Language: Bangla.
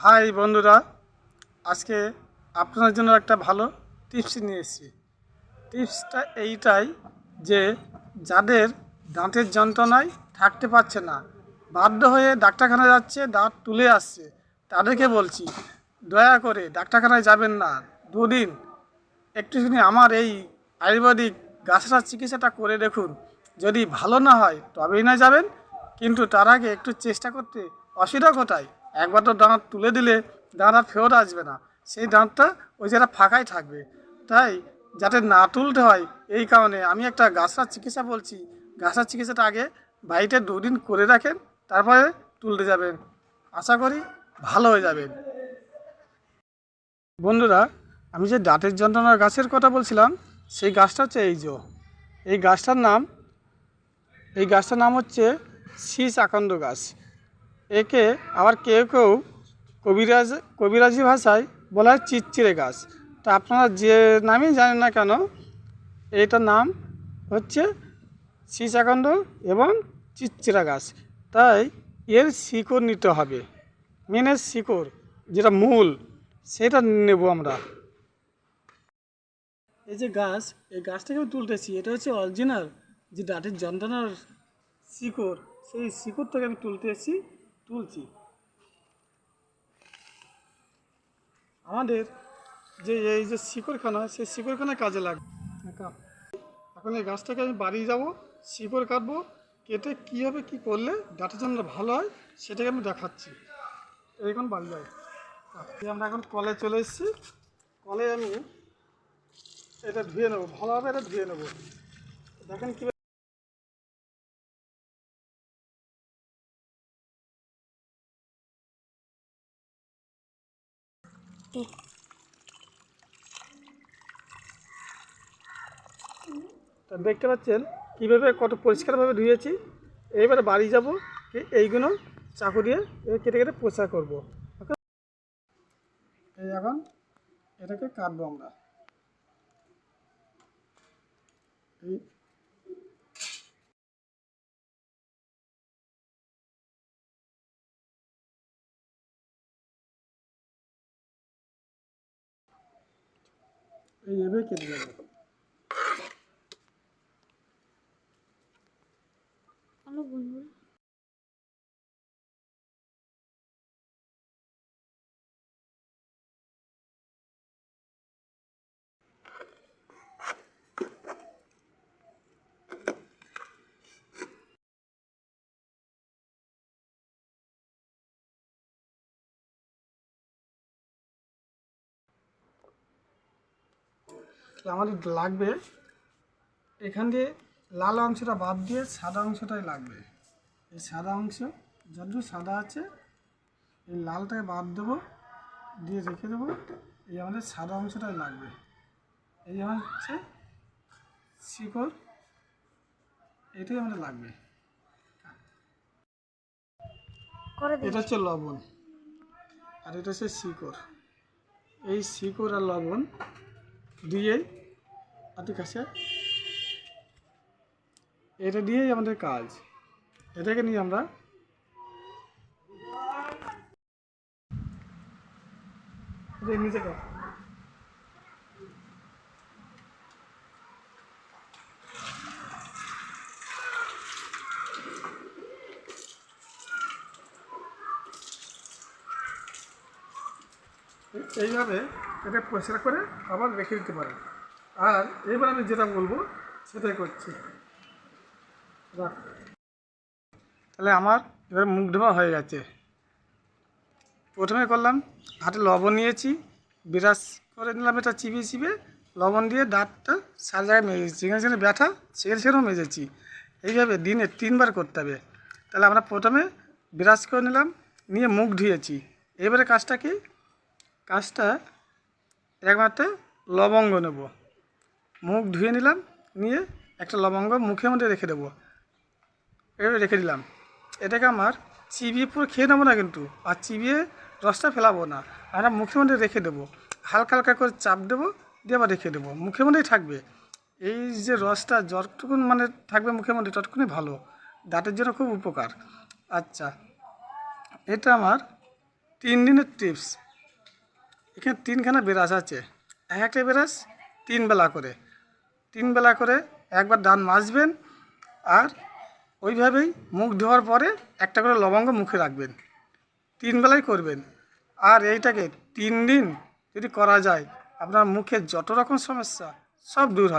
হাই বন্ধুরা, আজকে আপনাদের জন্য একটা ভালো টিপস নিয়ে এসেছি। টিপসটা এইটাই যে যাদের দাঁতের যন্ত্রণায় থাকতে পারছে না, বাধ্য হয়ে ডাক্তারখানায় যাচ্ছে, দাঁত তুলে আসছে, তাদেরকে বলছি দয়া করে ডাক্তারখানায় যাবেন না। দুদিন একটুখানি আমার এই আয়ুর্বেদিক গাছটার চিকিৎসাটা করে দেখুন। যদি ভালো না হয় তবেই না যাবেন, কিন্তু তার আগে একটু চেষ্টা করতে অসুবিধা কোথায়? একবার তো দাঁত তুলে দিলে দাঁত আর ফেরত আসবে না, সেই দাঁতটা ওই জায়গাটা ফাঁকাই থাকবে। তাই যাতে না তুলতে হয়, এই কারণে আমি একটা গাছটার চিকিৎসা বলছি। গাছটার চিকিৎসাটা আগে বাড়িতে দুদিন করে রাখেন, তারপরে তুলতে যাবেন, আশা করি ভালো হয়ে যাবেন। বন্ধুরা, আমি যে দাঁতের যন্ত্রণার গাছের কথা বলছিলাম, সেই গাছটা হচ্ছে এই গাছটার নাম হচ্ছে শীষ আকন্দ গাছ। একে আবার কেউ কেউ কবিরাজি ভাষায় বলা হয় চিচ্চিরে গাছ। তা আপনারা যে নামই জানেন না কেন, এইটার নাম হচ্ছে শীষ আকন্দ এবং চিচ্চিরা গাছ। তাই এর শিকড় নিতে হবে, মেনের শিকড় যেটা মূল, সেটা নেব আমরা। এই যে গাছ, এই গাছটাকে আমি তুলতেছি, এটা হচ্ছে অরিজিনাল যে দাঁতের যন্ত্রণার শিকড়, সেই শিকড় থেকে আমি তুলছি। আমাদের যে এই যে শিকড়খানা, সেই শিকড়খানা কাজে লাগবে। এখন এই গাছটাকে আমি বাড়ি যাব, শিকড় কাটবো, কেটে কীভাবে কী করলে দাঁতের জন্য ভালো হয় সেটাকে আমি দেখাচ্ছি। এখন বাড়ি যাই। আমরা এখন কলে চলে এসেছি। কলে আমি এটা ধুয়ে নেবো, ভালোভাবে এটা ধুয়ে নেবো। দেখেন কী তা দেখতে পাচ্ছেন কীভাবে কত পরিষ্কারভাবে ধুয়েছি। এবারে বাড়ি যাব, এইগুলো চাকু দিয়ে কেটে কেটে পরিষ্কার করবো। এই এখন এটাকে কাটবো আমরা। এই এইভাবে কেটে যাবে। হ্যালো বন্ধুরা, আমাদের লাগবে এখান দিয়ে লাল অংশটা বাদ দিয়ে সাদা অংশটাই লাগবে। এই সাদা অংশ যতটুকু সাদা আছে, এই লালটাকে বাদ দেবো, দিয়ে রেখে দেবো। এই আমাদের সাদা অংশটাই লাগবে। এই আমার হচ্ছে শিকড়, এটাই আমাদের লাগবে। এটা হচ্ছে লবণ, আর এটা হচ্ছে শিকড়। এই শিকড় আর লবণ দিয়েই ঠিক আছে, এটা দিয়েই আমাদের কাজ। এটাকে নিয়ে আমরা নিচে এইভাবে এটা পরিষ্কার করে আবার রেখে দিতে পারেন। আর এবার আমি যেটা বলবো সেটাই করছি। তাহলে আমার এবার মুখ ধোয়া হয়ে গেছে। প্রথমে করলাম, হাতে লবণ নিয়েছি, বিরাস করে নিলাম, এটা চিবিয়ে চিবিয়ে লবণ দিয়ে দাঁতটা সারা জায়গায় মেজেছি, যেখানে যেখানে ব্যথা সেখানেও মেজেছি। এইভাবে দিনে 3বার করতে হবে। তাহলে আমরা প্রথমে বিরাস করে নিলাম, নিয়ে মুখ ধুয়েছি। এবারে কাজটা কি? কাজটা একমাত্র লবঙ্গ নেব, মুখ ধুয়ে নিলাম, নিয়ে একটা লবঙ্গ মুখের মধ্যে রেখে দেবো। এভাবে রেখে দিলাম। এটাকে আমার চিবিয়ে পুরো খেয়ে নেবো না কিন্তু, আর চিবিয়ে রসটা ফেলাবো না, আমরা মুখের মধ্যে রেখে দেবো। হালকা হালকা করে চাপ দেবো, দিয়ে আবার রেখে দেবো, মুখের মধ্যেই থাকবে। এই যে রসটা যতটুকুন মানে থাকবে মুখের মধ্যে, ততটুকুনি ভালো, দাঁতের জন্য খুব উপকার। আচ্ছা, এটা আমার 3 দিনের টিপস। এখানে 3খানা ব্রাশ আছে, এক একটা ব্রাশ 3 বেলা করে, 3 বেলা করে একবার দাঁত মাজবেন, আর ওইভাবেই মুখ ধোয়ার পরে একটা করে লবঙ্গ মুখে রাখবেন, 3 বেলায় করবেন। আর এইটাকে 3 দিন যদি করা যায়, আপনার মুখে যত রকম সমস্যা সব দূর হবে।